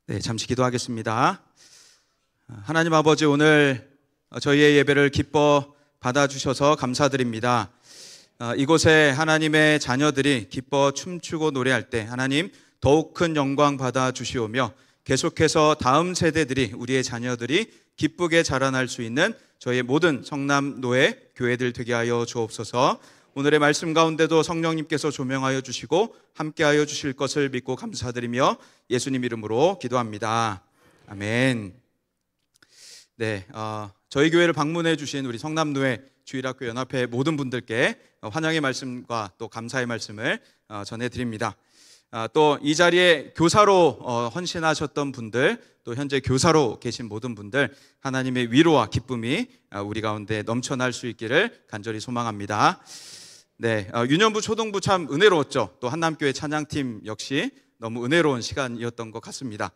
네, 잠시 기도하겠습니다. 하나님 아버지, 오늘 저희의 예배를 기뻐 받아주셔서 감사드립니다. 이곳에 하나님의 자녀들이 기뻐 춤추고 노래할 때 하나님 더욱 큰 영광 받아주시오며 계속해서 다음 세대들이, 우리의 자녀들이 기쁘게 자라날 수 있는 저희의 모든 성남노예 교회들 되게 하여 주옵소서. 오늘의 말씀 가운데도 성령님께서 조명하여 주시고 함께하여 주실 것을 믿고 감사드리며 예수님 이름으로 기도합니다. 아멘. 네, 저희 교회를 방문해 주신 우리 성남노예 주일학교 연합회 모든 분들께 환영의 말씀과 또 감사의 말씀을 전해드립니다. 또 이 자리에 교사로 헌신하셨던 분들, 또 현재 교사로 계신 모든 분들, 하나님의 위로와 기쁨이 우리 가운데 넘쳐날 수 있기를 간절히 소망합니다. 네, 유년부 초등부 참 은혜로웠죠. 또 한남교회 찬양팀 역시 너무 은혜로운 시간이었던 것 같습니다.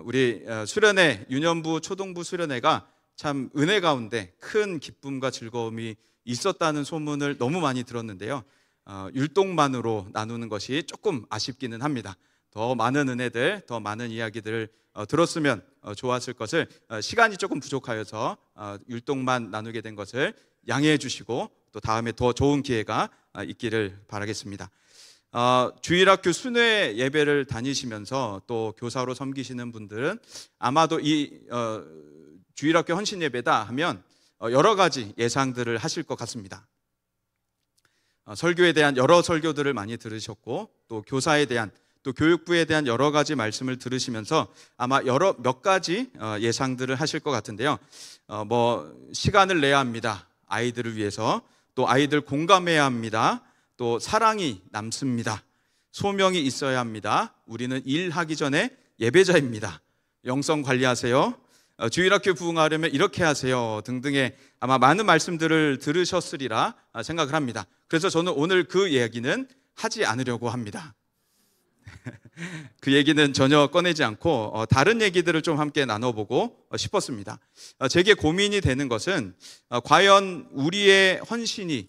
우리 수련회, 유년부 초등부 수련회가 참 은혜 가운데 큰 기쁨과 즐거움이 있었다는 소문을 너무 많이 들었는데요. 율동만으로 나누는 것이 조금 아쉽기는 합니다. 더 많은 은혜들, 더 많은 이야기들을 들었으면 좋았을 것을, 시간이 조금 부족하여서 율동만 나누게 된 것을 양해해 주시고 또 다음에 더 좋은 기회가 있기를 바라겠습니다. 주일학교 순회 예배를 다니시면서 또 교사로 섬기시는 분들은 아마도 이 주일학교 헌신 예배다 하면 여러 가지 예상들을 하실 것 같습니다. 설교에 대한 여러 설교들을 많이 들으셨고, 또 교사에 대한, 또 교육부에 대한 여러 가지 말씀을 들으시면서 아마 몇 가지 예상들을 하실 것 같은데요. 시간을 내야 합니다. 아이들을 위해서. 또 아이들 공감해야 합니다. 또 사랑이 남습니다. 소명이 있어야 합니다. 우리는 일하기 전에 예배자입니다. 영성 관리하세요. 주일학교 부흥하려면 이렇게 하세요. 등등의 아마 많은 말씀들을 들으셨으리라 생각을 합니다. 그래서 저는 오늘 그 얘기는 하지 않으려고 합니다. 그 얘기는 전혀 꺼내지 않고 다른 얘기들을 좀 함께 나눠보고 싶었습니다. 제게 고민이 되는 것은 과연 우리의 헌신이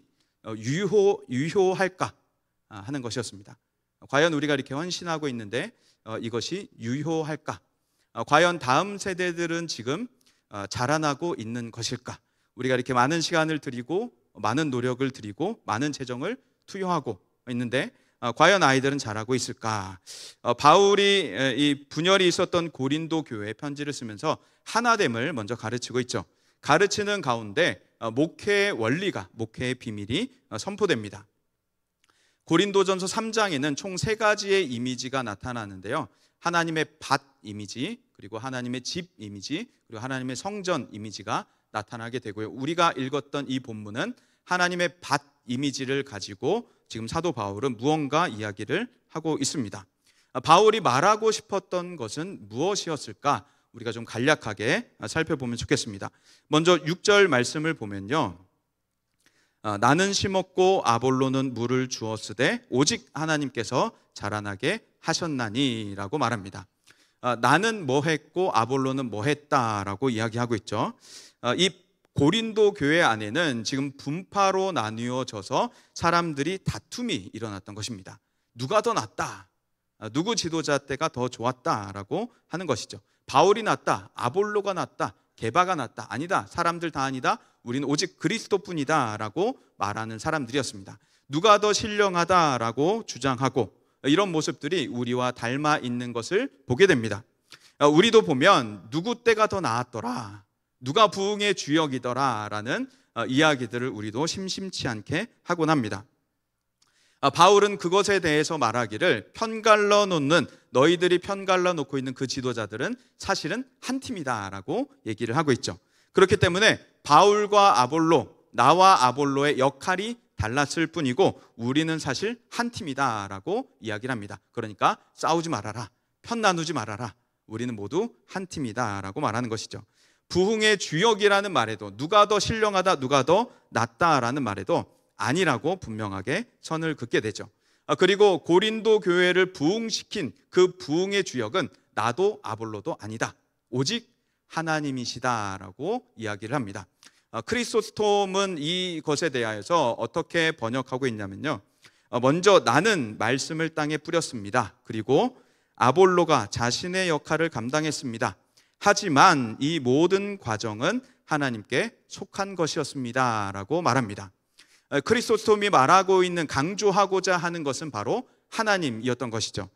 유효할까 하는 것이었습니다. 과연 우리가 이렇게 헌신하고 있는데 이것이 유효할까? 과연 다음 세대들은 지금 자라나고 있는 것일까? 우리가 이렇게 많은 시간을 들이고 많은 노력을 들이고 많은 재정을 투여하고 있는데 과연 아이들은 자라고 있을까? 바울이 이 분열이 있었던 고린도 교회에 편지를 쓰면서 하나됨을 먼저 가르치고 있죠. 가르치는 가운데 목회의 원리가, 목회의 비밀이 선포됩니다. 고린도전서 3장에는 총 3가지의 이미지가 나타나는데요. 하나님의 밭 이미지, 그리고 하나님의 집 이미지, 그리고 하나님의 성전 이미지가 나타나게 되고요. 우리가 읽었던 이 본문은 하나님의 밭 이미지를 가지고 지금 사도 바울은 무언가 이야기를 하고 있습니다. 바울이 말하고 싶었던 것은 무엇이었을까? 우리가 좀 간략하게 살펴보면 좋겠습니다. 먼저 6절 말씀을 보면요. 나는 심었고 아볼로는 물을 주었으되 오직 하나님께서 자라나게 하셨나니 라고 말합니다. 나는 뭐 했고 아볼로는 뭐 했다라고 이야기하고 있죠. 이 고린도 교회 안에는 지금 분파로 나뉘어져서 사람들이 다툼이 일어났던 것입니다. 누가 더 낫다, 누구 지도자 때가 더 좋았다라고 하는 것이죠. 바울이 낫다, 아볼로가 낫다, 게바가 낫다, 아니다, 사람들 다 아니다, 우리는 오직 그리스도뿐이다 라고 말하는 사람들이었습니다. 누가 더 신령하다라고 주장하고, 이런 모습들이 우리와 닮아 있는 것을 보게 됩니다. 우리도 보면 누구 때가 더 나았더라, 누가 부흥의 주역이더라 라는 이야기들을 우리도 심심치 않게 하곤 합니다. 바울은 그것에 대해서 말하기를, 편갈라 놓는, 너희들이 편갈라 놓고 있는 그 지도자들은 사실은 한 팀이다 라고 얘기를 하고 있죠. 그렇기 때문에 바울과 아볼로, 나와 아볼로의 역할이 달랐을 뿐이고 우리는 사실 한 팀이다 라고 이야기를 합니다. 그러니까 싸우지 말아라, 편 나누지 말아라, 우리는 모두 한 팀이다 라고 말하는 것이죠. 부흥의 주역이라는 말에도, 누가 더 신령하다, 누가 더 낫다라는 말에도 아니라고 분명하게 선을 긋게 되죠. 그리고 고린도 교회를 부흥시킨 그 부흥의 주역은 나도 아볼로도 아니다, 오직 하나님이시다라고 이야기를 합니다. 크리소스톰은 이것에 대하여서 어떻게 번역하고 있냐면요. 먼저 나는 말씀을 땅에 뿌렸습니다. 그리고 아볼로가 자신의 역할을 감당했습니다. 하지만 이 모든 과정은 하나님께 속한 것이었습니다 라고 말합니다. 크리소스톰이 말하고 있는, 강조하고자 하는 것은 바로 하나님이었던 것이죠.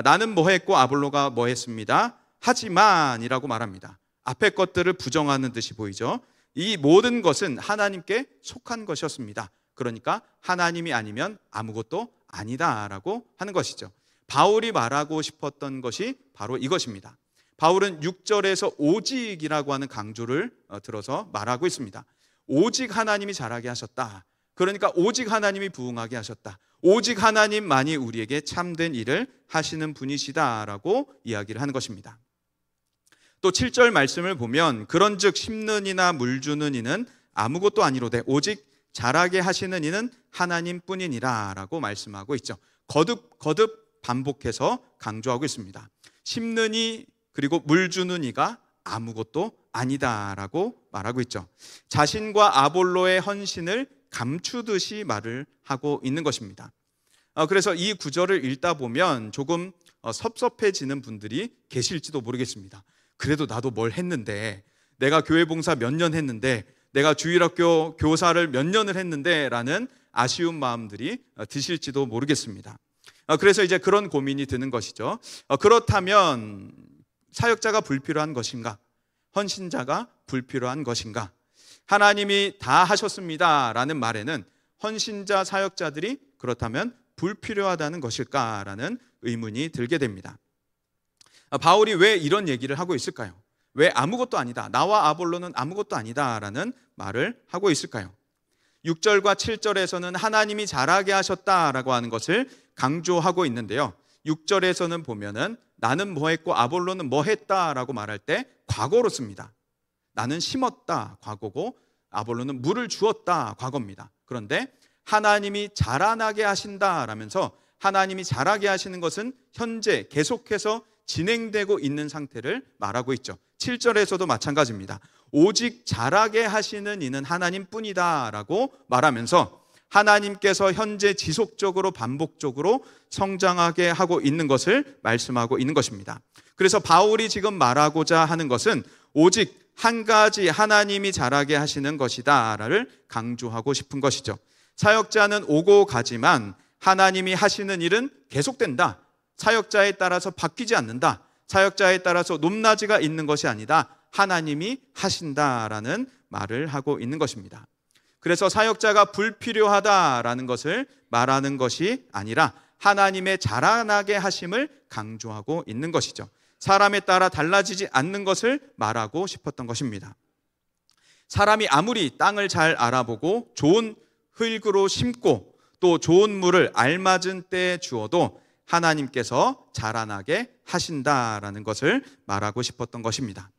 나는 뭐 했고 아볼로가 뭐 했습니다. 하지만 이라고 말합니다. 앞에 것들을 부정하는 듯이 보이죠. 이 모든 것은 하나님께 속한 것이었습니다. 그러니까 하나님이 아니면 아무것도 아니다라고 하는 것이죠. 바울이 말하고 싶었던 것이 바로 이것입니다. 바울은 6절에서 오직이라고 하는 강조를 들어서 말하고 있습니다. 오직 하나님이 잘하게 하셨다. 그러니까 오직 하나님이 부응하게 하셨다. 오직 하나님만이 우리에게 참된 일을 하시는 분이시다라고 이야기를 하는 것입니다. 또 7절 말씀을 보면 그런즉 심는 이나 물 주는 이는 아무것도 아니로되 오직 자라게 하시는 이는 하나님뿐이니라 라고 말씀하고 있죠. 거듭 반복해서 강조하고 있습니다. 심는 이 그리고 물 주는 이가 아무것도 아니다라고 말하고 있죠. 자신과 아볼로의 헌신을 감추듯이 말을 하고 있는 것입니다. 그래서 이 구절을 읽다 보면 조금 섭섭해지는 분들이 계실지도 모르겠습니다. 그래도 나도 뭘 했는데, 내가 교회 봉사 몇 년 했는데, 내가 주일학교 교사를 몇 년을 했는데 라는 아쉬운 마음들이 드실지도 모르겠습니다. 그래서 이제 그런 고민이 드는 것이죠. 그렇다면 사역자가 불필요한 것인가? 헌신자가 불필요한 것인가? 하나님이 다 하셨습니다 라는 말에는 헌신자 사역자들이 그렇다면 불필요하다는 것일까라는 의문이 들게 됩니다. 바울이 왜 이런 얘기를 하고 있을까요? 왜 아무것도 아니다, 나와 아볼로는 아무것도 아니다 라는 말을 하고 있을까요? 6절과 7절에서는 하나님이 잘하게 하셨다라고 하는 것을 강조하고 있는데요, 6절에서는 보면은 나는 뭐 했고 아볼로는 뭐 했다라고 말할 때 과거로 씁니다. 나는 심었다, 과거고, 아볼로는 물을 주었다, 과거입니다. 그런데 하나님이 자라나게 하신다라면서 하나님이 자라게 하시는 것은 현재 계속해서 진행되고 있는 상태를 말하고 있죠. 7절에서도 마찬가지입니다. 오직 자라게 하시는 이는 하나님뿐이다 라고 말하면서 하나님께서 현재 지속적으로 반복적으로 성장하게 하고 있는 것을 말씀하고 있는 것입니다. 그래서 바울이 지금 말하고자 하는 것은 오직 한 가지 하나님이 자라게 하시는 것이다를 강조하고 싶은 것이죠. 사역자는 오고 가지만 하나님이 하시는 일은 계속된다. 사역자에 따라서 바뀌지 않는다. 사역자에 따라서 높낮이가 있는 것이 아니다. 하나님이 하신다라는 말을 하고 있는 것입니다. 그래서 사역자가 불필요하다라는 것을 말하는 것이 아니라 하나님의 자라나게 하심을 강조하고 있는 것이죠. 사람에 따라 달라지지 않는 것을 말하고 싶었던 것입니다. 사람이 아무리 땅을 잘 알아보고 좋은 흙으로 심고 또 좋은 물을 알맞은 때에 주어도 하나님께서 자라나게 하신다라는 것을 말하고 싶었던 것입니다.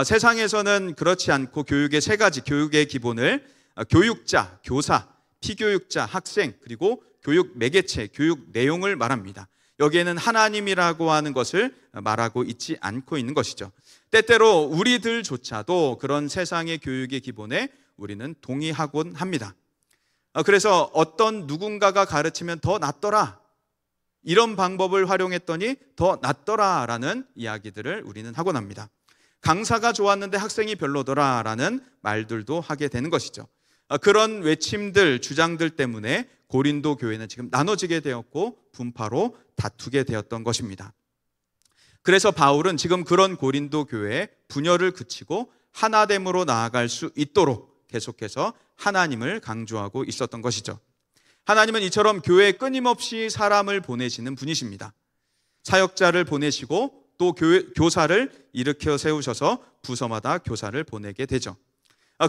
세상에서는 그렇지 않고 교육의 세 가지, 교육의 기본을 교육자, 교사, 피교육자, 학생, 그리고 교육 매개체, 교육 내용을 말합니다. 여기에는 하나님이라고 하는 것을 말하고 있지 않고 있는 것이죠. 때때로 우리들조차도 그런 세상의 교육의 기본에 우리는 동의하곤 합니다. 그래서 어떤 누군가가 가르치면 더 낫더라, 이런 방법을 활용했더니 더 낫더라라는 이야기들을 우리는 하곤 합니다. 강사가 좋았는데 학생이 별로더라라는 말들도 하게 되는 것이죠. 그런 외침들, 주장들 때문에 고린도 교회는 지금 나눠지게 되었고 분파로 다투게 되었던 것입니다. 그래서 바울은 지금 그런 고린도 교회의 분열을 그치고 하나됨으로 나아갈 수 있도록 계속해서 하나님을 강조하고 있었던 것이죠. 하나님은 이처럼 교회에 끊임없이 사람을 보내시는 분이십니다. 사역자를 보내시고 또 교사를 일으켜 세우셔서 부서마다 교사를 보내게 되죠.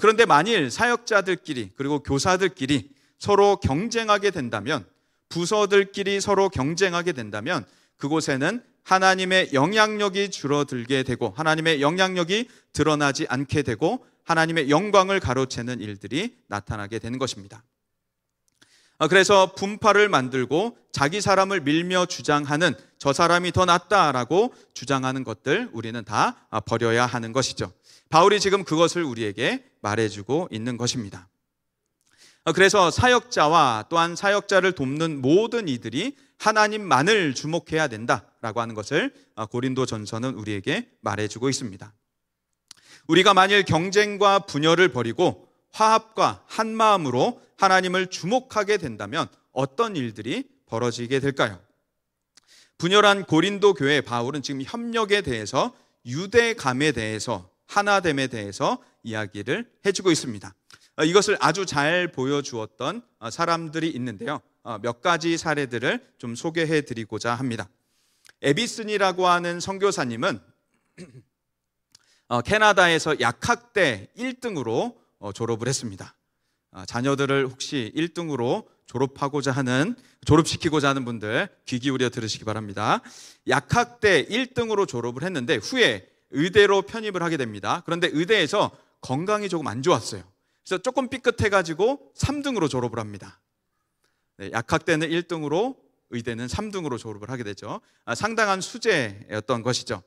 그런데 만일 사역자들끼리 그리고 교사들끼리 서로 경쟁하게 된다면, 부서들끼리 서로 경쟁하게 된다면 그곳에는 하나님의 영향력이 줄어들게 되고 하나님의 영향력이 드러나지 않게 되고 하나님의 영광을 가로채는 일들이 나타나게 되는 것입니다. 그래서 분파를 만들고 자기 사람을 밀며 주장하는, 저 사람이 더 낫다라고 주장하는 것들 우리는 다 버려야 하는 것이죠. 바울이 지금 그것을 우리에게 말해주고 있는 것입니다. 그래서 사역자와 또한 사역자를 돕는 모든 이들이 하나님만을 주목해야 된다라고 하는 것을 고린도전서는 우리에게 말해주고 있습니다. 우리가 만일 경쟁과 분열을 버리고 화합과 한 마음으로 하나님을 주목하게 된다면 어떤 일들이 벌어지게 될까요? 분열한 고린도 교회 바울은 지금 협력에 대해서, 유대감에 대해서, 하나됨에 대해서 이야기를 해주고 있습니다. 이것을 아주 잘 보여주었던 사람들이 있는데요. 몇 가지 사례들을 좀 소개해 드리고자 합니다. 에비슨이라고 하는 선교사님은 캐나다에서 약학대 1등으로 졸업을 했습니다. 자녀들을 혹시 1등으로 졸업시키고자 하는 분들 귀 기울여 들으시기 바랍니다. 약학대 1등으로 졸업을 했는데 후에 의대로 편입을 하게 됩니다. 그런데 의대에서 건강이 조금 안 좋았어요. 그래서 조금 삐끗해가지고 3등으로 졸업을 합니다. 약학대는 1등으로, 의대는 3등으로 졸업을 하게 되죠. 상당한 수재였던 것이죠.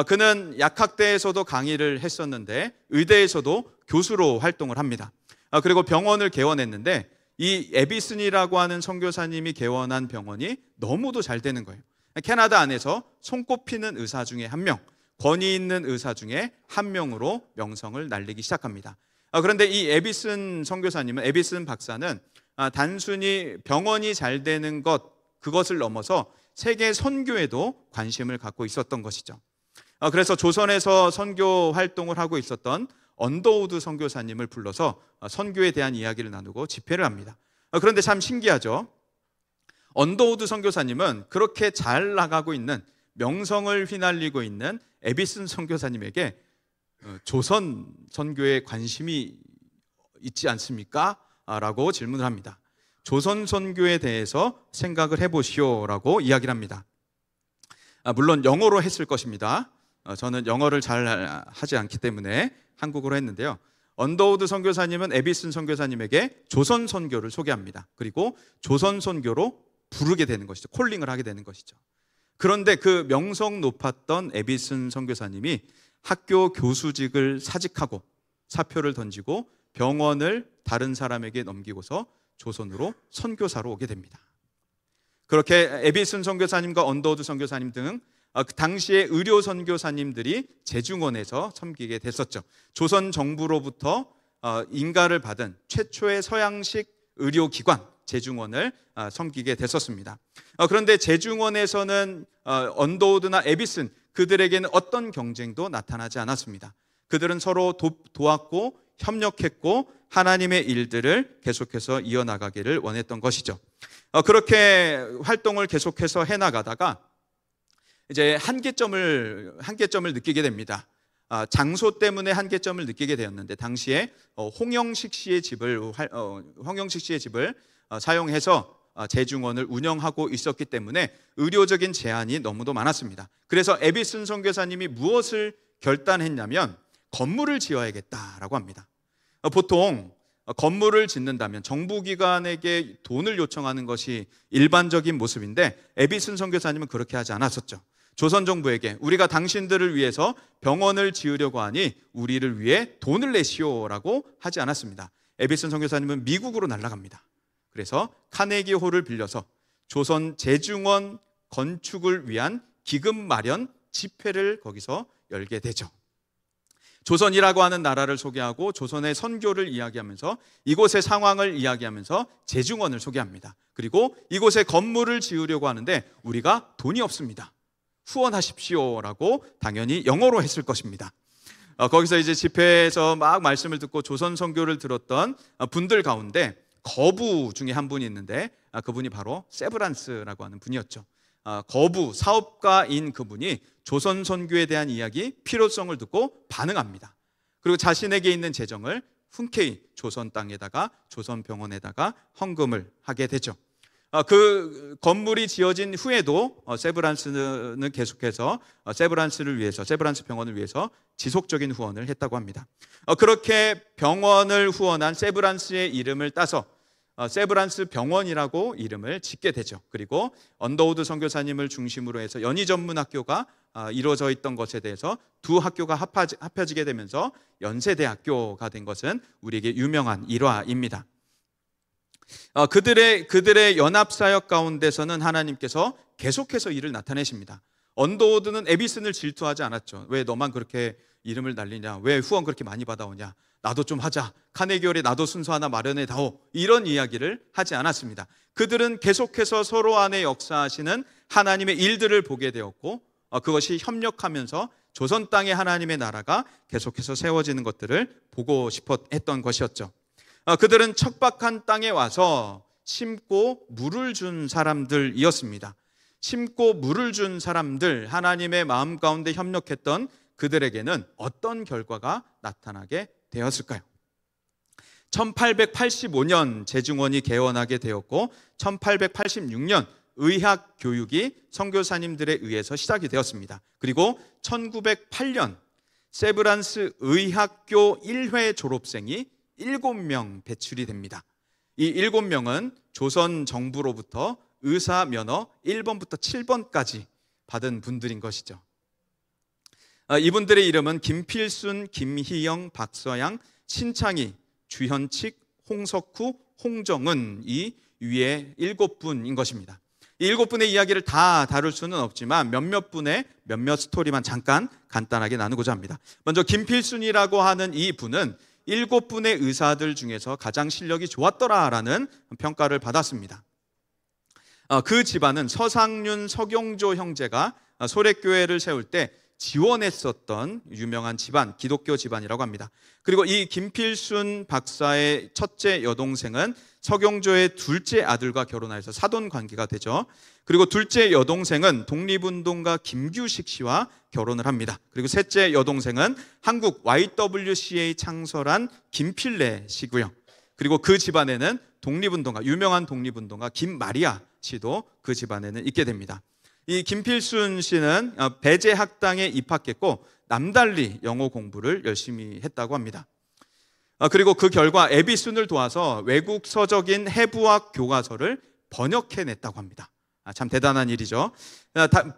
그는 약학대에서도 강의를 했었는데 의대에서도 교수로 활동을 합니다. 그리고 병원을 개원했는데 이 에비슨이라고 하는 선교사님이 개원한 병원이 너무도 잘 되는 거예요. 캐나다 안에서 손꼽히는 의사 중에 한 명, 권위 있는 의사 중에 한 명으로 명성을 날리기 시작합니다. 그런데 이 에비슨 선교사님은, 에비슨 박사는 단순히 병원이 잘 되는 그것을 넘어서 세계 선교에도 관심을 갖고 있었던 것이죠. 그래서 조선에서 선교 활동을 하고 있었던 언더우드 선교사님을 불러서 선교에 대한 이야기를 나누고 집회를 합니다. 그런데 참 신기하죠. 언더우드 선교사님은 그렇게 잘 나가고 있는, 명성을 휘날리고 있는 에비슨 선교사님에게 조선 선교에 관심이 있지 않습니까? 라고 질문을 합니다. 조선 선교에 대해서 생각을 해보시오라고 이야기를 합니다. 물론 영어로 했을 것입니다. 저는 영어를 잘 하지 않기 때문에 한국어로 했는데요. 언더우드 선교사님은 에비슨 선교사님에게 조선 선교를 소개합니다. 그리고 조선 선교로 부르게 되는 것이죠. 콜링을 하게 되는 것이죠. 그런데 그 명성 높았던 에비슨 선교사님이 학교 교수직을 사직하고 사표를 던지고 병원을 다른 사람에게 넘기고서 조선으로 선교사로 오게 됩니다. 그렇게 에비슨 선교사님과 언더우드 선교사님 등 그 당시에 의료 선교사님들이 제중원에서 섬기게 됐었죠. 조선 정부로부터 인가를 받은 최초의 서양식 의료기관 제중원을 섬기게 됐었습니다. 그런데 제중원에서는 언더우드나 에비슨, 그들에게는 어떤 경쟁도 나타나지 않았습니다. 그들은 서로 도왔고 협력했고 하나님의 일들을 계속해서 이어나가기를 원했던 것이죠. 그렇게 활동을 계속해서 해나가다가 이제 한계점을 느끼게 됩니다. 장소 때문에 한계점을 느끼게 되었는데 당시에 홍영식 씨의 집을 사용해서 제중원을 운영하고 있었기 때문에 의료적인 제한이 너무도 많았습니다. 그래서 에비슨 선교사님이 무엇을 결단했냐면 건물을 지어야겠다라고 합니다. 보통 건물을 짓는다면 정부기관에게 돈을 요청하는 것이 일반적인 모습인데 에비슨 선교사님은 그렇게 하지 않았었죠. 조선 정부에게 우리가 당신들을 위해서 병원을 지으려고 하니 우리를 위해 돈을 내시오라고 하지 않았습니다. 에비슨 선교사님은 미국으로 날아갑니다. 그래서 카네기 홀을 빌려서 조선 제중원 건축을 위한 기금 마련 집회를 거기서 열게 되죠. 조선이라고 하는 나라를 소개하고 조선의 선교를 이야기하면서 이곳의 상황을 이야기하면서 제중원을 소개합니다. 그리고 이곳에 건물을 지으려고 하는데 우리가 돈이 없습니다. 후원하십시오라고 당연히 영어로 했을 것입니다. 거기서 이제 집회에서 막 말씀을 듣고 조선 선교를 들었던 분들 가운데 거부 중에 한 분이 있는데 그분이 바로 세브란스라고 하는 분이었죠. 거부 사업가인 그분이 조선 선교에 대한 이야기, 필요성을 듣고 반응합니다. 그리고 자신에게 있는 재정을 흔쾌히 조선 땅에다가 조선 병원에다가 헌금을 하게 되죠. 그 건물이 지어진 후에도 세브란스는 계속해서 세브란스 병원을 위해서 지속적인 후원을 했다고 합니다. 그렇게 병원을 후원한 세브란스의 이름을 따서 세브란스 병원이라고 이름을 짓게 되죠. 그리고 언더우드 선교사님을 중심으로 해서 연희 전문 학교가 이루어져 있던 것에 대해서 두 학교가 합해지게 되면서 연세대학교가 된 것은 우리에게 유명한 일화입니다. 그들의 연합 사역 가운데서는 하나님께서 계속해서 일을 나타내십니다. 언더우드는 에비슨을 질투하지 않았죠. 왜 너만 그렇게 이름을 날리냐? 왜 후원 그렇게 많이 받아오냐? 나도 좀 하자. 카네기홀에 나도 순서 하나 마련해 다오. 이런 이야기를 하지 않았습니다. 그들은 계속해서 서로 안에 역사하시는 하나님의 일들을 보게 되었고, 그것이 협력하면서 조선 땅에 하나님의 나라가 계속해서 세워지는 것들을 보고 싶어 했던 것이었죠. 그들은 척박한 땅에 와서 심고 물을 준 사람들이었습니다. 심고 물을 준 사람들, 하나님의 마음 가운데 협력했던 그들에게는 어떤 결과가 나타나게 되었을까요? 1885년 재중원이 개원하게 되었고 1886년 의학 교육이 선교사님들에 의해서 시작이 되었습니다. 그리고 1908년 세브란스 의학교 1회 졸업생이 7명 배출이 됩니다. 이 7명은 조선 정부로부터 의사 면허 1번부터 7번까지 받은 분들인 것이죠. 이분들의 이름은 김필순, 김희영, 박서양, 신창희, 주현칙, 홍석후, 홍정은, 이 위에 7분인 것입니다. 이 7분의 이야기를 다 다룰 수는 없지만 몇몇 스토리만 잠깐 간단하게 나누고자 합니다. 먼저 김필순이라고 하는 이 분은 7분의 의사들 중에서 가장 실력이 좋았더라라는 평가를 받았습니다. 그 집안은 서상륜, 서경조 형제가 소래교회를 세울 때 지원했었던 유명한 집안, 기독교 집안이라고 합니다. 그리고 이 김필순 박사의 첫째 여동생은 서경조의 둘째 아들과 결혼해서 사돈 관계가 되죠. 그리고 둘째 여동생은 독립운동가 김규식 씨와 결혼을 합니다. 그리고 셋째 여동생은 한국 YWCA 창설한 김필래 씨고요. 그리고 그 집안에는 유명한 독립운동가 김마리아 씨도 그 집안에는 있게 됩니다. 이 김필순 씨는 배제학당에 입학했고 남달리 영어 공부를 열심히 했다고 합니다. 그리고 그 결과 에비슨을 도와서 외국 서적인 해부학 교과서를 번역해냈다고 합니다. 참 대단한 일이죠.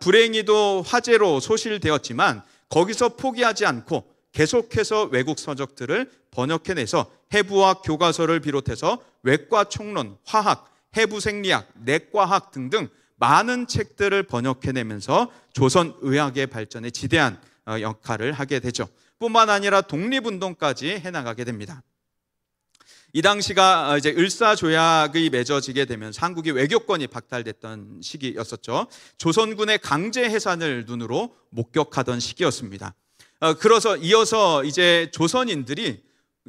불행히도 화재로 소실되었지만 거기서 포기하지 않고 계속해서 외국 서적들을 번역해내서 해부학 교과서를 비롯해서 외과 총론, 화학, 해부생리학, 내과학 등등 많은 책들을 번역해내면서 조선 의학의 발전에 지대한 역할을 하게 되죠. 뿐만 아니라 독립운동까지 해나가게 됩니다. 이 당시가 이제 을사조약이 맺어지게 되면서 한국의 외교권이 박탈됐던 시기였었죠. 조선군의 강제 해산을 눈으로 목격하던 시기였습니다. 그래서 이어서 이제 조선인들이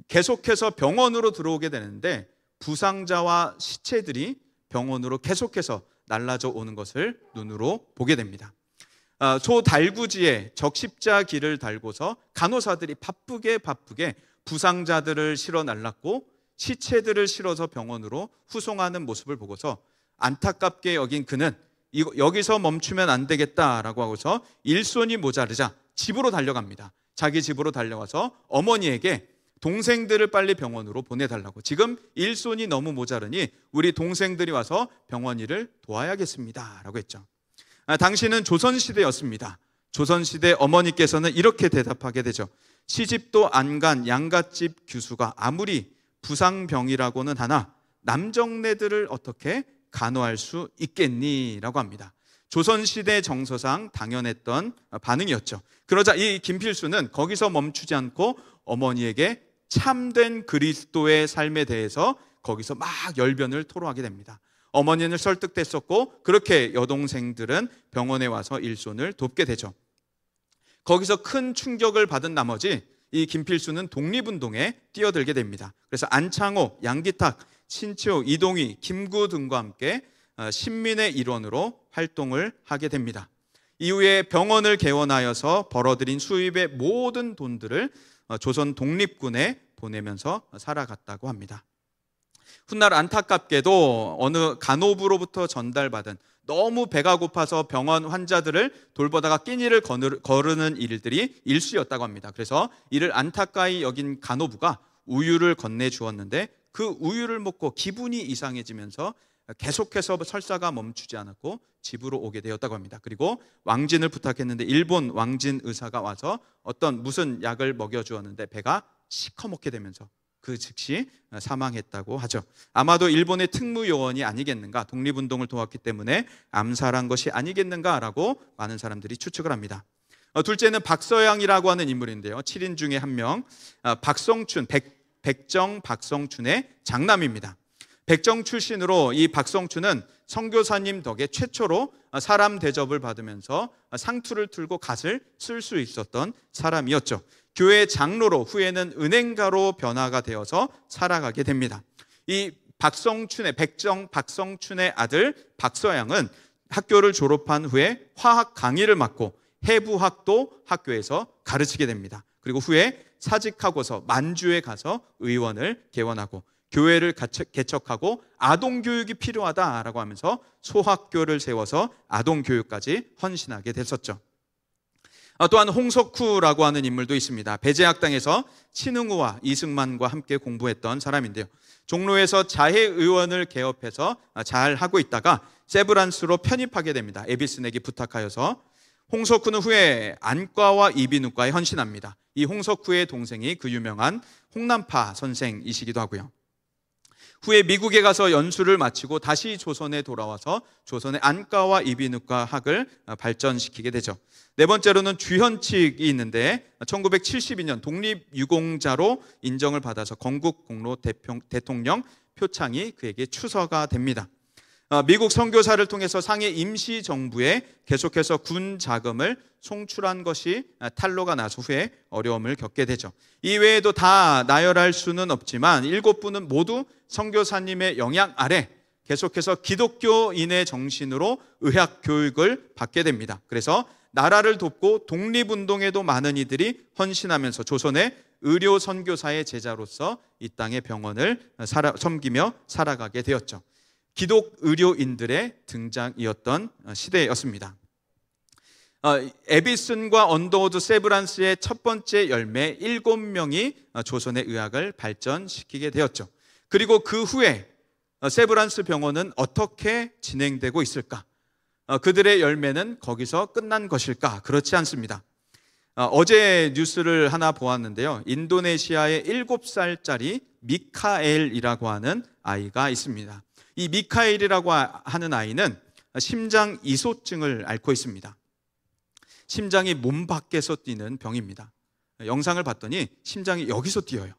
계속해서 병원으로 들어오게 되는데 부상자와 시체들이 병원으로 계속해서 날라져 오는 것을 눈으로 보게 됩니다. 소달구지에 적십자 길을 달고서 간호사들이 바쁘게 부상자들을 실어 날랐고 시체들을 실어서 병원으로 후송하는 모습을 보고서 안타깝게 여긴 그는 여기서 멈추면 안 되겠다라고 하고서 일손이 모자르자 집으로 달려갑니다. 자기 집으로 달려가서 어머니에게 동생들을 빨리 병원으로 보내달라고, 지금 일손이 너무 모자르니 우리 동생들이 와서 병원 일을 도와야겠습니다 라고 했죠. 당시는 조선시대였습니다. 조선시대 어머니께서는 이렇게 대답하게 되죠. 시집도 안 간 양갓집 규수가 아무리 부상병이라고는 하나 남정네들을 어떻게 간호할 수 있겠니? 라고 합니다. 조선시대 정서상 당연했던 반응이었죠. 그러자 이 김필수는 거기서 멈추지 않고 어머니에게 참된 그리스도의 삶에 대해서 거기서 막 열변을 토로하게 됩니다. 어머니는 설득됐었고 그렇게 여동생들은 병원에 와서 일손을 돕게 되죠. 거기서 큰 충격을 받은 나머지 이 김필수는 독립운동에 뛰어들게 됩니다. 그래서 안창호, 양기탁, 신치호, 이동희, 김구 등과 함께 신민의 일원으로 활동을 하게 됩니다. 이후에 병원을 개원하여서 벌어들인 수입의 모든 돈들을 조선 독립군에 보내면서 살아갔다고 합니다. 훗날 안타깝게도 어느 간호부로부터 전달받은 너무 배가 고파서 병원 환자들을 돌보다가 끼니를 거르는 일들이 일수였다고 합니다. 그래서 이를 안타까이 여긴 간호부가 우유를 건네주었는데 그 우유를 먹고 기분이 이상해지면서 계속해서 설사가 멈추지 않았고 집으로 오게 되었다고 합니다. 그리고 왕진을 부탁했는데 일본 왕진 의사가 와서 무슨 약을 먹여주었는데 배가 시커멓게 되면서 그 즉시 사망했다고 하죠. 아마도 일본의 특무요원이 아니겠는가, 독립운동을 도왔기 때문에 암살한 것이 아니겠는가라고 많은 사람들이 추측을 합니다. 둘째는 박서양이라고 하는 인물인데요. 7인 중에 한 명, 박성춘, 백정 박성춘의 장남입니다. 백정 출신으로 이 박성춘은 선교사님 덕에 최초로 사람 대접을 받으면서 상투를 틀고 갓을 쓸 수 있었던 사람이었죠. 교회 장로로 후에는 은행가로 변화가 되어서 살아가게 됩니다. 이 백정 박성춘의 아들 박서양은 학교를 졸업한 후에 화학 강의를 맡고 해부학도 학교에서 가르치게 됩니다. 그리고 후에 사직하고서 만주에 가서 의원을 개원하고 교회를 개척하고 아동교육이 필요하다라고 하면서 소학교를 세워서 아동교육까지 헌신하게 됐었죠. 또한 홍석후라고 하는 인물도 있습니다. 배제학당에서 친흥우와 이승만과 함께 공부했던 사람인데요. 종로에서 자해의원을 개업해서 잘 하고 있다가 세브란스로 편입하게 됩니다. 에비슨에게 부탁하여서. 홍석후는 후에 안과와 이비인후과에 헌신합니다. 이 홍석후의 동생이 그 유명한 홍남파 선생이시기도 하고요. 후에 미국에 가서 연수를 마치고 다시 조선에 돌아와서 조선의 안과와 이비인후과 학을 발전시키게 되죠. 네 번째로는 주현칙이 있는데 1972년 독립유공자로 인정을 받아서 건국공로 대통령 표창이 그에게 추서가 됩니다. 미국 선교사를 통해서 상해 임시정부에 계속해서 군 자금을 송출한 것이 탄로가 나서 후에 어려움을 겪게 되죠. 이외에도 다 나열할 수는 없지만 7분은 모두 선교사님의 영향 아래 계속해서 기독교인의 정신으로 의학 교육을 받게 됩니다. 그래서 나라를 돕고 독립운동에도 많은 이들이 헌신하면서 조선의 의료 선교사의 제자로서 이 땅의 병원을 섬기며 살아가게 되었죠. 기독 의료인들의 등장이었던 시대였습니다. 에비슨과 언더우드 세브란스의 첫 번째 열매 7명이 조선의 의학을 발전시키게 되었죠. 그리고 그 후에 세브란스 병원은 어떻게 진행되고 있을까? 그들의 열매는 거기서 끝난 것일까? 그렇지 않습니다. 어제 뉴스를 하나 보았는데요. 인도네시아의 7살짜리 미카엘이라고 하는 아이가 있습니다. 이 미카엘이라고 하는 아이는 심장 이소증을 앓고 있습니다. 심장이 몸 밖에서 뛰는 병입니다. 영상을 봤더니 심장이 여기서 뛰어요.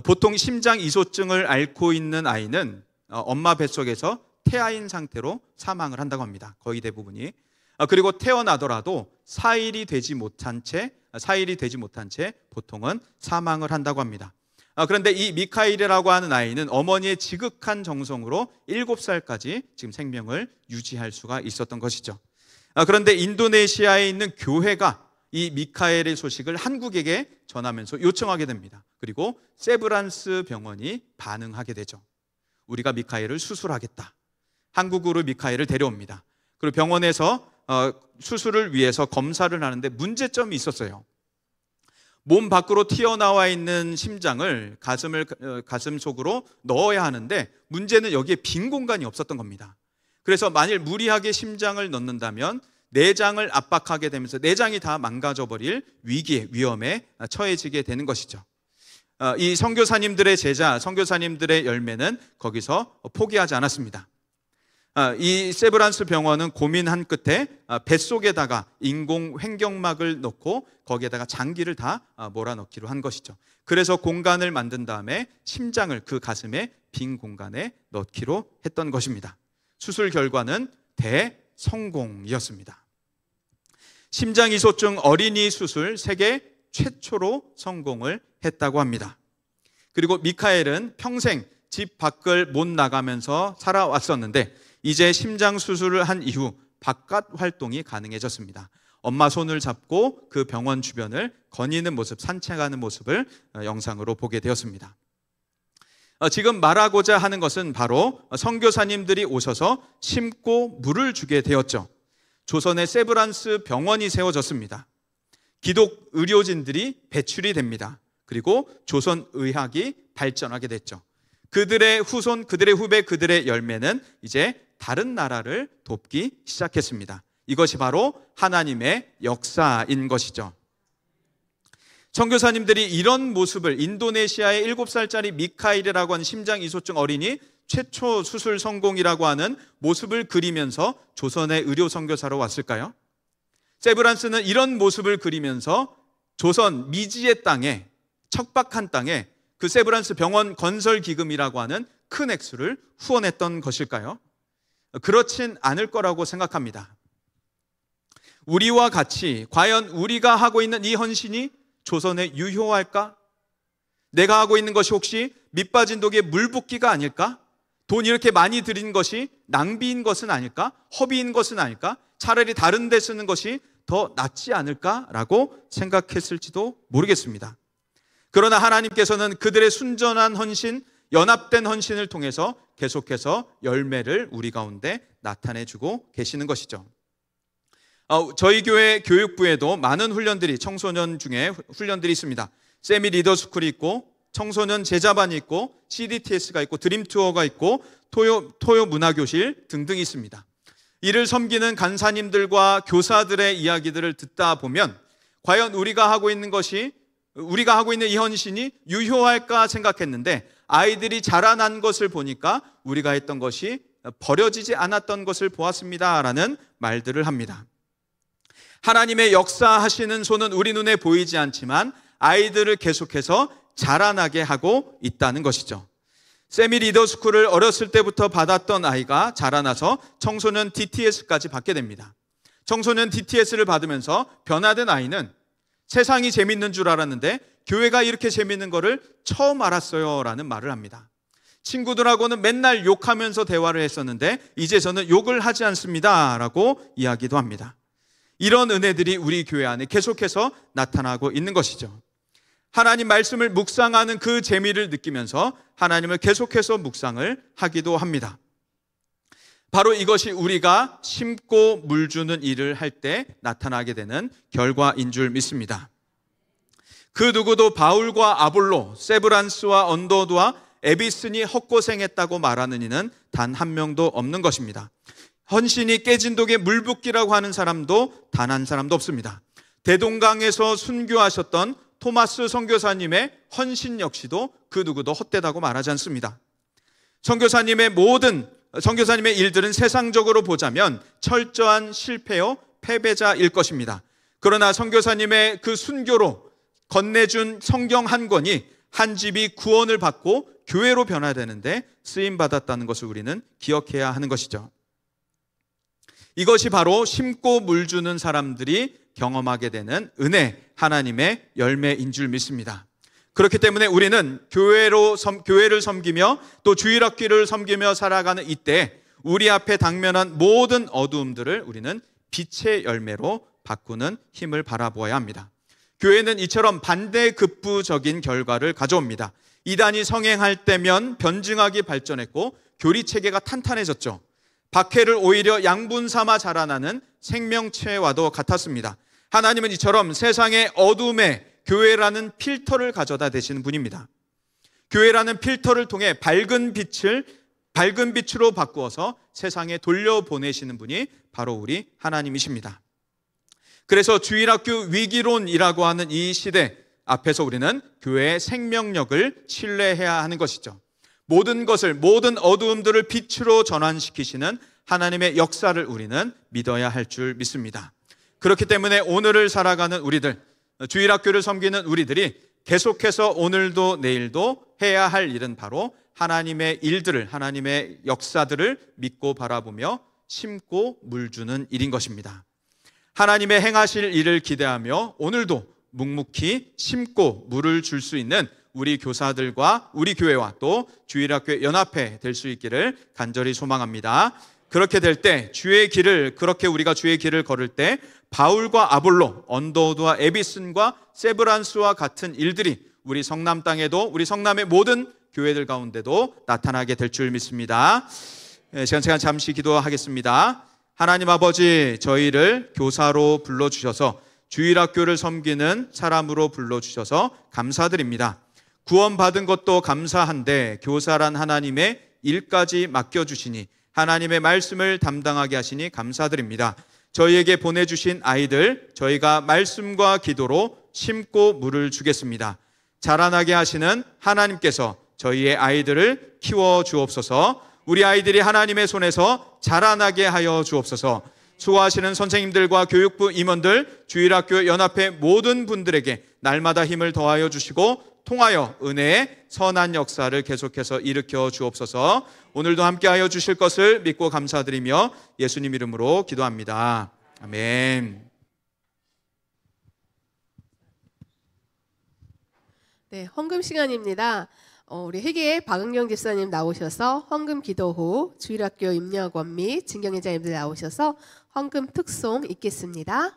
보통 심장 이소증을 앓고 있는 아이는 엄마 뱃속에서 태아인 상태로 사망을 한다고 합니다. 거의 대부분이. 그리고 태어나더라도 4일이 되지 못한 채 보통은 사망을 한다고 합니다. 그런데 이 미카엘이라고 하는 아이는 어머니의 지극한 정성으로 7살까지 지금 생명을 유지할 수가 있었던 것이죠. 그런데 인도네시아에 있는 교회가 이 미카엘의 소식을 한국에게 전하면서 요청하게 됩니다. 그리고 세브란스 병원이 반응하게 되죠. 우리가 미카엘을 수술하겠다. 한국으로 미카엘을 데려옵니다. 그리고 병원에서 수술을 위해서 검사를 하는데 문제점이 있었어요. 몸 밖으로 튀어나와 있는 심장을 가슴 속으로 넣어야 하는데 문제는 여기에 빈 공간이 없었던 겁니다. 그래서 만일 무리하게 심장을 넣는다면 내장을 압박하게 되면서 내장이 다 망가져버릴 위험에 처해지게 되는 것이죠. 이 선교사님들의 선교사님들의 열매는 거기서 포기하지 않았습니다. 이 세브란스 병원은 고민한 끝에 뱃속에다가 인공 횡격막을 넣고 거기에다가 장기를 다 몰아넣기로 한 것이죠. 그래서 공간을 만든 다음에 심장을 그 가슴에 빈 공간에 넣기로 했던 것입니다. 수술 결과는 대성공이었습니다. 심장이소증 어린이 수술 세계 최초로 성공을 했다고 합니다. 그리고 미카엘은 평생 집 밖을 못 나가면서 살아왔었는데 이제 심장 수술을 한 이후 바깥 활동이 가능해졌습니다. 엄마 손을 잡고 그 병원 주변을 거니는 모습, 산책하는 모습을 영상으로 보게 되었습니다. 지금 말하고자 하는 것은 바로 선교사님들이 오셔서 심고 물을 주게 되었죠. 조선의 세브란스 병원이 세워졌습니다. 기독 의료진들이 배출이 됩니다. 그리고 조선 의학이 발전하게 됐죠. 그들의 후손, 그들의 후배, 그들의 열매는 이제 다른 나라를 돕기 시작했습니다. 이것이 바로 하나님의 역사인 것이죠. 선교사님들이 이런 모습을 인도네시아의 7살짜리 미카일이라고 하는 심장 이소증 어린이 최초 수술 성공이라고 하는 모습을 그리면서 조선의 의료 선교사로 왔을까요? 세브란스는 이런 모습을 그리면서 조선 미지의 땅에, 척박한 땅에 그 세브란스 병원 건설 기금이라고 하는 큰 액수를 후원했던 것일까요? 그렇진 않을 거라고 생각합니다. 우리와 같이 과연 우리가 하고 있는 이 헌신이 조선에 유효할까? 내가 하고 있는 것이 혹시 밑빠진 독에 물 붓기가 아닐까? 돈 이렇게 많이 들인 것이 낭비인 것은 아닐까? 허비인 것은 아닐까? 차라리 다른 데 쓰는 것이 더 낫지 않을까라고 생각했을지도 모르겠습니다. 그러나 하나님께서는 그들의 순전한 헌신, 연합된 헌신을 통해서 계속해서 열매를 우리 가운데 나타내주고 계시는 것이죠. 저희 교회 교육부에도 많은 훈련들이, 청소년 중에 훈련들이 있습니다. 세미 리더스쿨이 있고, 청소년 제자반이 있고, CDTS가 있고, 드림투어가 있고, 토요 문화교실 등등이 있습니다. 이를 섬기는 간사님들과 교사들의 이야기들을 듣다 보면 과연 우리가 하고 있는 이 헌신이 유효할까 생각했는데, 아이들이 자라난 것을 보니까 우리가 했던 것이 버려지지 않았던 것을 보았습니다라는 말들을 합니다. 하나님의 역사하시는 손은 우리 눈에 보이지 않지만 아이들을 계속해서 자라나게 하고 있다는 것이죠. 세미 리더스쿨을 어렸을 때부터 받았던 아이가 자라나서 청소년 DTS까지 받게 됩니다. 청소년 DTS를 받으면서 변화된 아이는 세상이 재밌는 줄 알았는데 교회가 이렇게 재밌는 거를 처음 알았어요 라는 말을 합니다. 친구들하고는 맨날 욕하면서 대화를 했었는데 이제 저는 욕을 하지 않습니다 라고 이야기도 합니다. 이런 은혜들이 우리 교회 안에 계속해서 나타나고 있는 것이죠. 하나님 말씀을 묵상하는 그 재미를 느끼면서 하나님을 계속해서 묵상을 하기도 합니다. 바로 이것이 우리가 심고 물 주는 일을 할 때 나타나게 되는 결과인 줄 믿습니다. 그 누구도 바울과 아볼로, 세브란스와 언더드와 에비슨이 헛고생했다고 말하는 이는 단 한 명도 없는 것입니다. 헌신이 깨진 독에 물 붓기라고 하는 사람도 단 한 사람도 없습니다. 대동강에서 순교하셨던 토마스 선교사님의 헌신 역시도 그 누구도 헛되다고 말하지 않습니다. 선교사님의 일들은 세상적으로 보자면 철저한 실패요 패배자일 것입니다. 그러나 선교사님의 그 순교로 건네준 성경 한 권이 한 집이 구원을 받고 교회로 변화되는데 쓰임받았다는 것을 우리는 기억해야 하는 것이죠. 이것이 바로 심고 물 주는 사람들이 경험하게 되는 은혜, 하나님의 열매인 줄 믿습니다. 그렇기 때문에 우리는 교회를 섬기며 또 주일학교를 섬기며 살아가는 이때 우리 앞에 당면한 모든 어두움들을 우리는 빛의 열매로 바꾸는 힘을 바라보아야 합니다. 교회는 이처럼 반대급부적인 결과를 가져옵니다. 이단이 성행할 때면 변증학이 발전했고 교리체계가 탄탄해졌죠. 박해를 오히려 양분 삼아 자라나는 생명체와도 같았습니다. 하나님은 이처럼 세상의 어둠에 교회라는 필터를 가져다 대시는 분입니다. 교회라는 필터를 통해 밝은 빛으로 바꾸어서 세상에 돌려보내시는 분이 바로 우리 하나님이십니다. 그래서 주일학교 위기론이라고 하는 이 시대 앞에서 우리는 교회의 생명력을 신뢰해야 하는 것이죠. 모든 어두움들을 빛으로 전환시키시는 하나님의 역사를 우리는 믿어야 할 줄 믿습니다. 그렇기 때문에 오늘을 살아가는 우리들, 주일학교를 섬기는 우리들이 계속해서 오늘도 내일도 해야 할 일은 바로 하나님의 일들을, 하나님의 역사들을 믿고 바라보며 심고 물 주는 일인 것입니다. 하나님의 행하실 일을 기대하며 오늘도 묵묵히 심고 물을 줄 수 있는 우리 교사들과 우리 교회와 또 주일학교 연합회 될 수 있기를 간절히 소망합니다. 그렇게 될 때 우리가 주의 길을 걸을 때 바울과 아볼로, 언더우드와 에비슨과 세브란스와 같은 일들이 우리 성남 땅에도 우리 성남의 모든 교회들 가운데도 나타나게 될 줄 믿습니다. 시간 잠시 기도하겠습니다. 하나님 아버지, 저희를 교사로 불러주셔서 주일학교를 섬기는 사람으로 불러주셔서 감사드립니다. 구원받은 것도 감사한데 교사란 하나님의 일까지 맡겨주시니 하나님의 말씀을 담당하게 하시니 감사드립니다. 저희에게 보내주신 아이들, 저희가 말씀과 기도로 심고 물을 주겠습니다. 자라나게 하시는 하나님께서 저희의 아이들을 키워 주옵소서. 우리 아이들이 하나님의 손에서 자라나게 하여 주옵소서. 수고하시는 선생님들과 교육부 임원들, 주일학교 연합회 모든 분들에게 날마다 힘을 더하여 주시고 통하여 은혜의 선한 역사를 계속해서 일으켜 주옵소서. 오늘도 함께하여 주실 것을 믿고 감사드리며 예수님 이름으로 기도합니다. 아멘. 네, 헌금 시간입니다. 우리 회계의 박은경 집사님 나오셔서 헌금 기도 후 주일학교 임력원 및 진경회장님들 나오셔서 헌금 특송 읽겠습니다.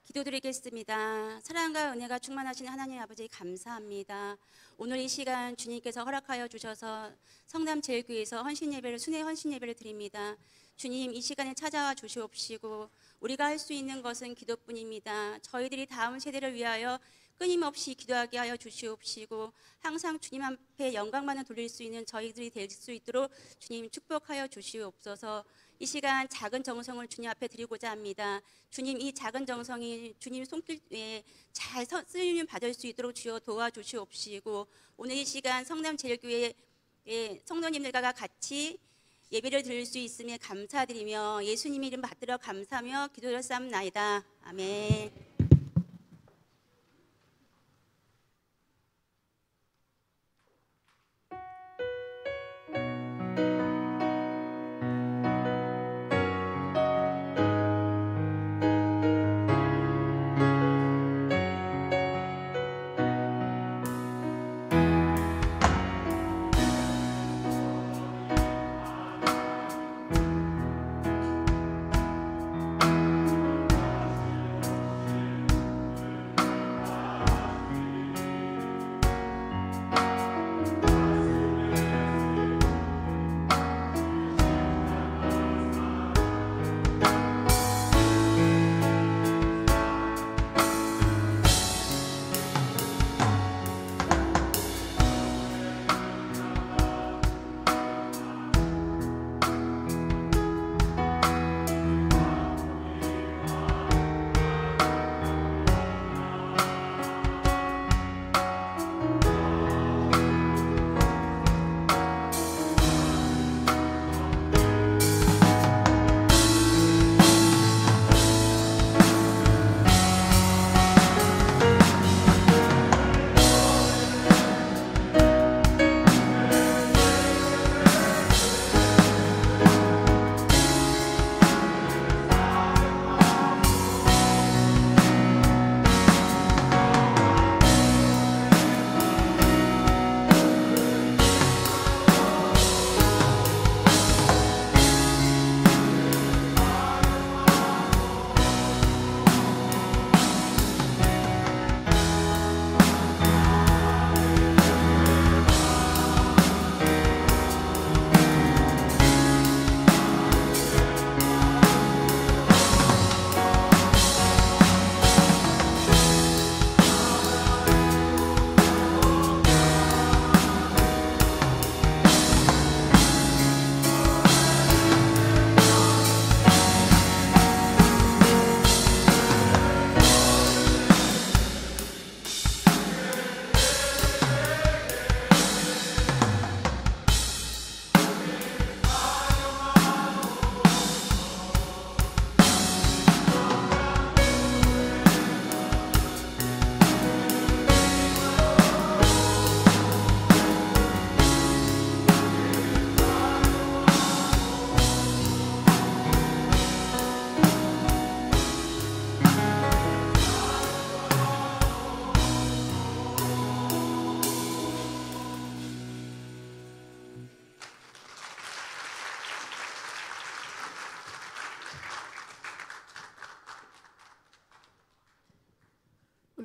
기도드리겠습니다. 사랑과 은혜가 충만하신 하나님 아버지 감사합니다. 오늘 이 시간 주님께서 허락하여 주셔서 성남제일교회에서 헌신예배를 순회 헌신예배를 드립니다. 주님 이 시간에 찾아와 주시옵시고 우리가 할 수 있는 것은 기도뿐입니다. 저희들이 다음 세대를 위하여 끊임없이 기도하게 하여 주시옵시고 항상 주님 앞에 영광만을 돌릴 수 있는 저희들이 될 수 있도록 주님 축복하여 주시옵소서. 이 시간 작은 정성을 주님 앞에 드리고자 합니다. 주님 이 작은 정성이 주님 손길 위에 잘 쓰임 받을 수 있도록 주여 도와주시옵시고 오늘 이 시간 성남제일교회 성도님들과 같이 예배를 드릴 수 있음에 감사드리며 예수님 이름 받들어 감사하며 기도를 쌓나이다. 아멘.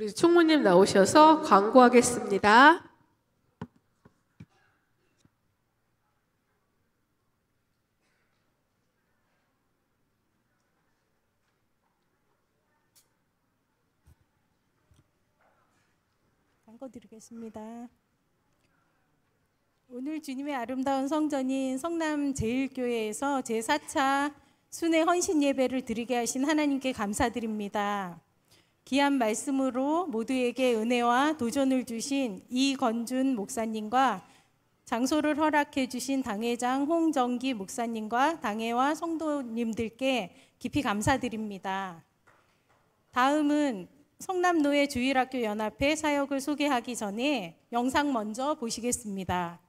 우리 총무님 나오셔서 광고하겠습니다. 광고 드리겠습니다. 오늘 주님의 아름다운 성전인 성남제일교회에서 제4차 순회 헌신 예배를 드리게 하신 하나님께 감사드립니다. 귀한 말씀으로 모두에게 은혜와 도전을 주신 이건준 목사님과 장소를 허락해 주신 당회장 홍정기 목사님과 당회와 성도님들께 깊이 감사드립니다. 다음은 성남노예 주일학교 연합회 사역을 소개하기 전에 영상 먼저 보시겠습니다.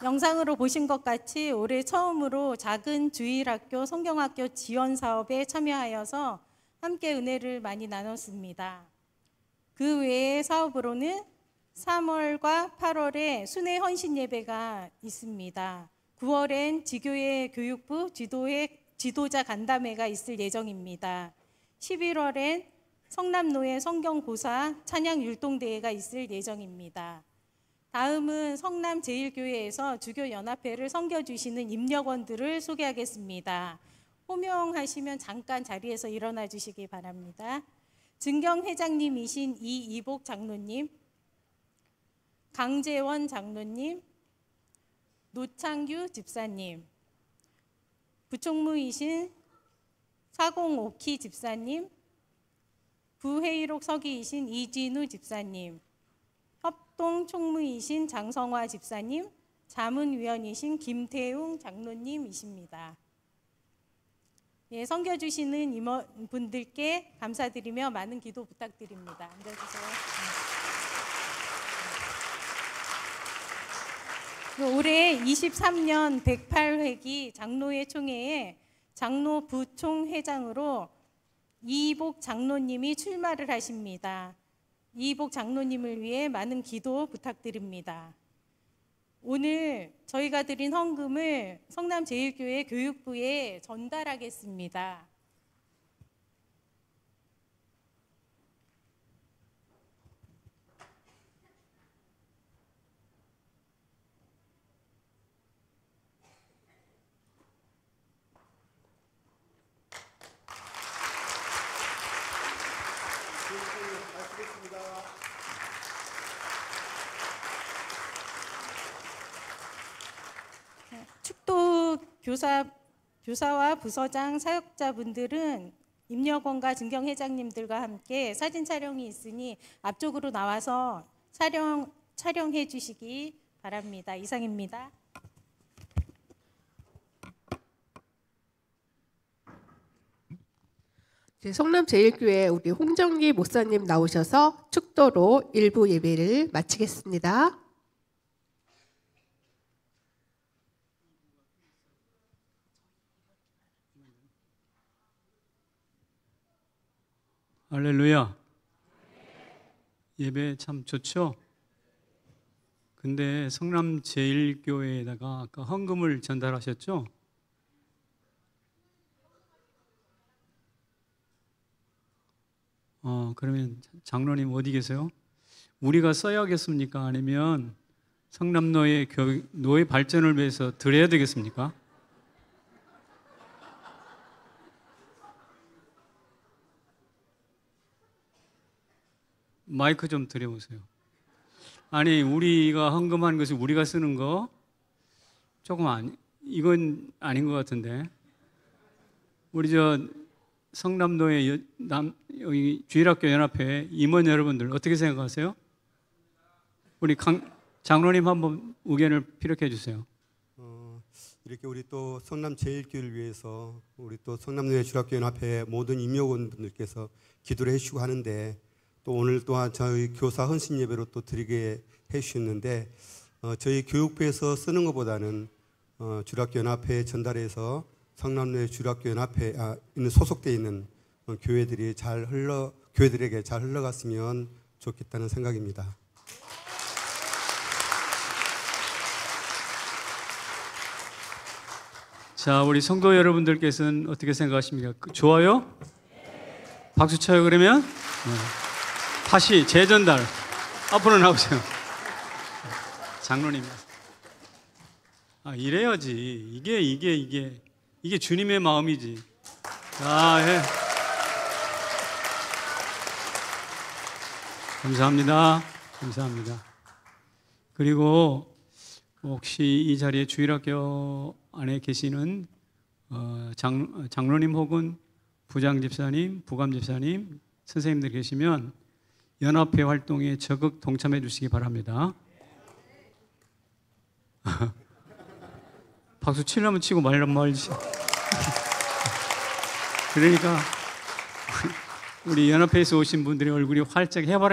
영상으로 보신 것 같이 올해 처음으로 작은 주일학교 성경학교 지원 사업에 참여하여서 함께 은혜를 많이 나눴습니다. 그 외의 사업으로는 3월과 8월에 순회 헌신 예배가 있습니다. 9월엔 지교회 교육부 지도자 간담회가 있을 예정입니다. 11월엔 성남노예 성경보사 찬양 율동대회가 있을 예정입니다. 다음은 성남제일교회에서 주교연합회를 섬겨주시는 임력원들을 소개하겠습니다. 호명하시면 잠깐 자리에서 일어나 주시기 바랍니다. 증경회장님이신 이이복 장로님, 강재원 장로님, 노창규 집사님, 부총무이신 사공오키 집사님, 부회의록 서기이신 이진우 집사님, 협동 총무이신 장성화 집사님, 자문위원이신 김태웅 장로님이십니다. 예, 섬겨주시는 임원분들께 감사드리며 많은 기도 부탁드립니다. 앉아주세요. 올해 23년 108회기 장로회 총회에 장로 부총회장으로 이복 장로님이 출마를 하십니다. 이복 장로님을 위해 많은 기도 부탁드립니다. 오늘 저희가 드린 헌금을 성남제일교회 교육부에 전달하겠습니다. 축도 교사와 부서장 사역자분들은 임력원과 증경회장님들과 함께 사진 촬영이 있으니 앞쪽으로 나와서 촬영해 주시기 바랍니다. 이상입니다. 성남제일교회 우리 홍정기 목사님 나오셔서 축도로 일부 예배를 마치겠습니다. 할렐루야. 예배 참 좋죠? 근데 성남제일교회에다가 아까 헌금을 전달하셨죠? 그러면 장로님 어디 계세요? 우리가 써야겠습니까? 아니면 성남노예 노예 발전을 위해서 드려야 되겠습니까? 마이크 좀 드려보세요. 아니 우리가 헌금한 것이 우리가 쓰는 거 조금 이건 아닌 것 같은데. 우리 성남도의 여기 주일학교 연합회 임원 여러분들 어떻게 생각하세요? 우리 장로님 한번 의견을 피력해 주세요. 이렇게 우리 또 성남 제1교회를 위해서 우리 또 성남노예 주일학교 연합회 모든 임직원분들께서 기도를 해주시고 하는데, 또 오늘 또한 저희 교사 헌신 예배로 또 드리게 해주셨는데, 저희 교육부에서 쓰는 것보다는 주일학교 연합회에 전달해서 성남노예 주일학교 연합회에 있는 소속되어 있는 교회들에게 잘 흘러갔으면 좋겠다는 생각입니다. 자, 우리 성도 여러분들께서는 어떻게 생각하십니까? 좋아요? 박수 쳐요, 그러면? 네. 다시 재전달. 앞으로 나오세요. 장로님. 이래야지. 이게 주님의 마음이지. 예. 감사합니다. 감사합니다. 그리고 혹시 이 자리에 주일학교 안에 계시는 장로님 혹은 부장 집사님, 부감 집사님, 선생님들 계시면 연합회 활동에 적극 동참해 주시기 바랍니다. 박수 치려면 치고 말려면 말지. 그러니까 우리 연합회에서 오신 분들의 얼굴이 활짝 해바라기